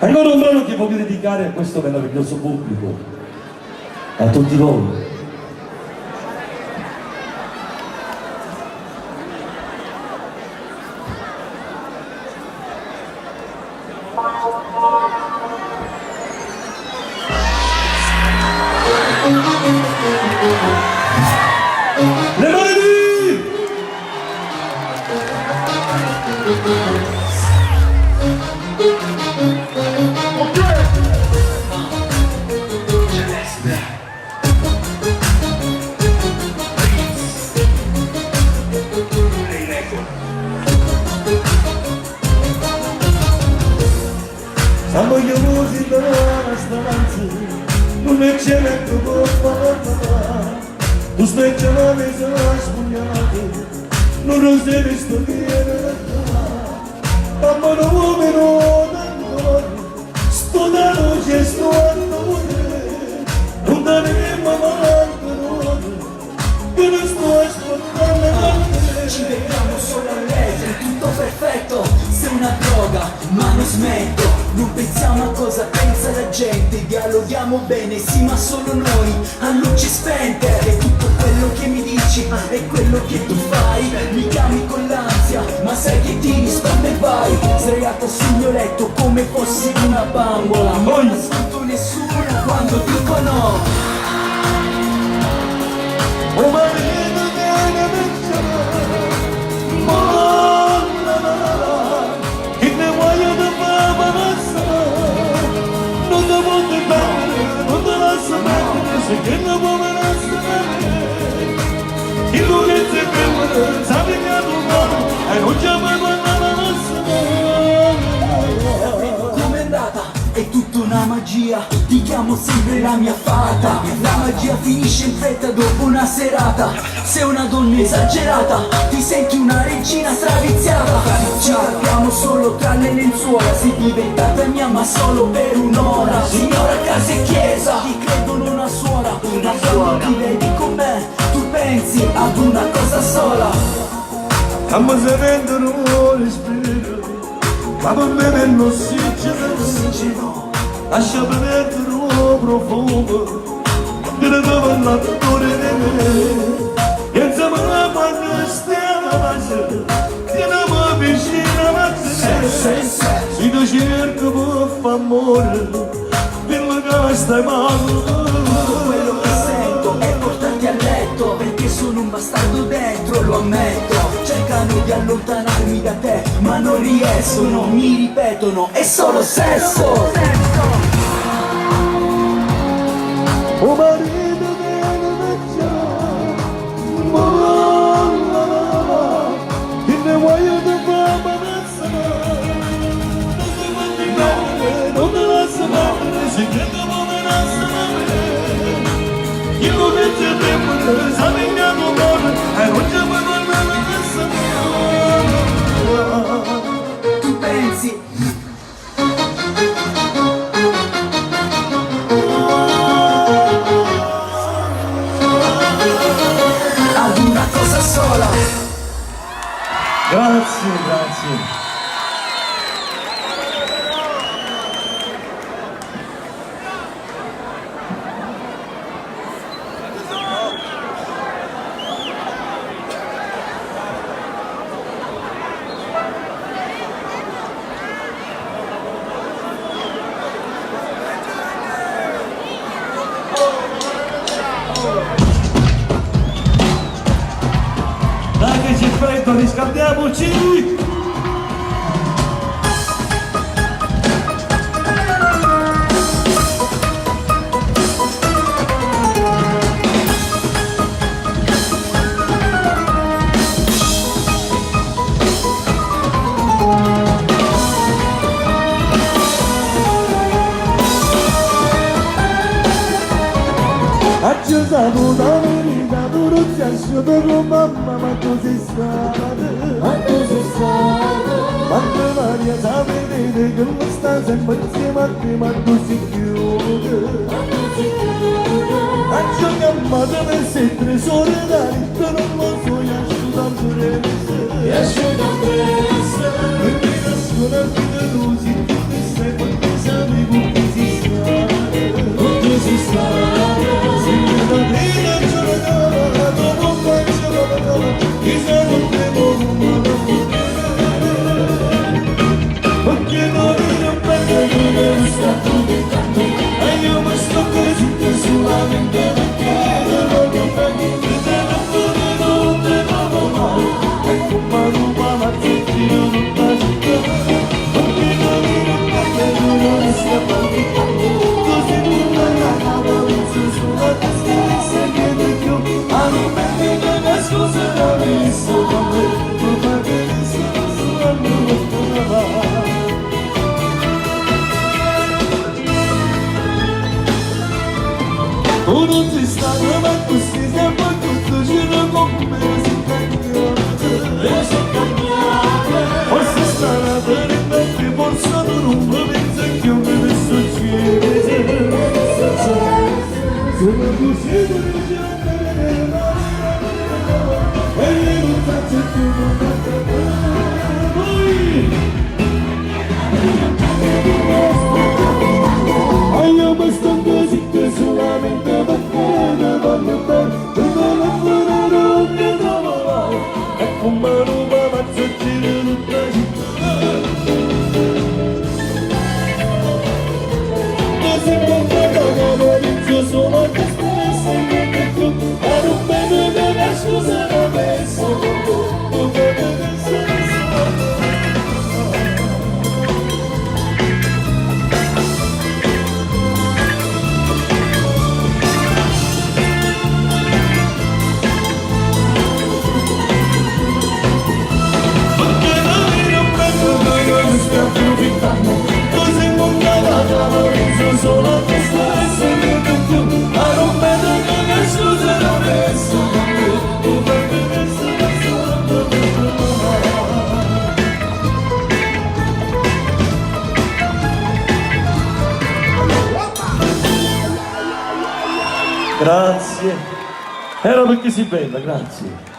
Allora un brano che voglio dedicare a questo meraviglioso pubblico, a tutti voi. Le mani lì! Siamo chiusi dalla stanza, non è cemento per fare. Tu specchio la mesa spugnata, non lo sei visto viene. Mamma non vuole non sto da luce sto andare, non daremo avanti, che non sto ascoltando. Ci vediamo solo a lettere, tutto perfetto, sei una droga, ma non smetto. Non pensiamo a cosa pensa la gente, dialoghiamo bene, sì ma solo noi, a luci spente. E tutto quello che mi dici, è quello che tu fai. Mi chiami con l'ansia, ma sai che ti risponde e vai. Sdraiata sul mio letto come fossi una bambola. Non ascolto nessuno quando dico no. Che non può il lunedì per sabe che ha trovato e non c'è mai Com'è andata? È tutta una magia, ti chiamo sempre la mia fata. La magia finisce in fretta dopo una serata. Sei una donna esagerata, ti senti una regina straviziata. Ci capiamo solo tra le lenzuola, sei diventata mia ma solo per un'ora. Signora casa e chiesa, ti credono una suora. Ma quando ti vedi con me, tu pensi ad una cosa sola. Stiamo sapendo respiro, ma per me è l'ossigeno. Lascia perdere un profumo, che ne dava l'attore di me. E insieme a quando stiamo facendo, stiamo vicino a te. Se tu cerchi per fare amore, dillo che stai male. Quello che sento è portarti a letto, perché sono un bastardo dentro, lo ammetto. Cercano di allontanarmi da te, ma non riescono, mi ripetono, è solo sesso. O marito deve mangiare, molla, che ne voglio di fama non te la sapere, se che te vuole la sapere. Io non ti devo, sai che non vuole, e non ti vuole la sapere. Tu pensi ad una cosa sola. Grazie, grazie. Dai che c'è freddo, riscaldiamoci! Accesato da verità, tu non ti asciuto con mamma, ma tu sei stata. Ma tu sei stata. Quante Maria sapete che non sta sempre insieme a te, ma tu sei chiusa. Accio chiamata per sempre solidari, tu non lo so, io asciuto a preso. Io asciuto a preso. Perché nascono a vita tu, si tu mi stai quando sei tu non sei stata ma così sempre tutto gira come si cambiare forse stata per il vecchio forse tu non mi pensi che io mi succede sono così felice e io non faccio più io mi sto così che solamente perché mi voglio bene per me non mi trovo mai e come non mi faccio girare tutta la città così come inizio solo a cascare sempre più e non vedo che la scusa non penso non vedo che sono solo a te stesso sempre più ma non vedo che le scuse non restano più tu perché ne sei solo grazie era perché si bella grazie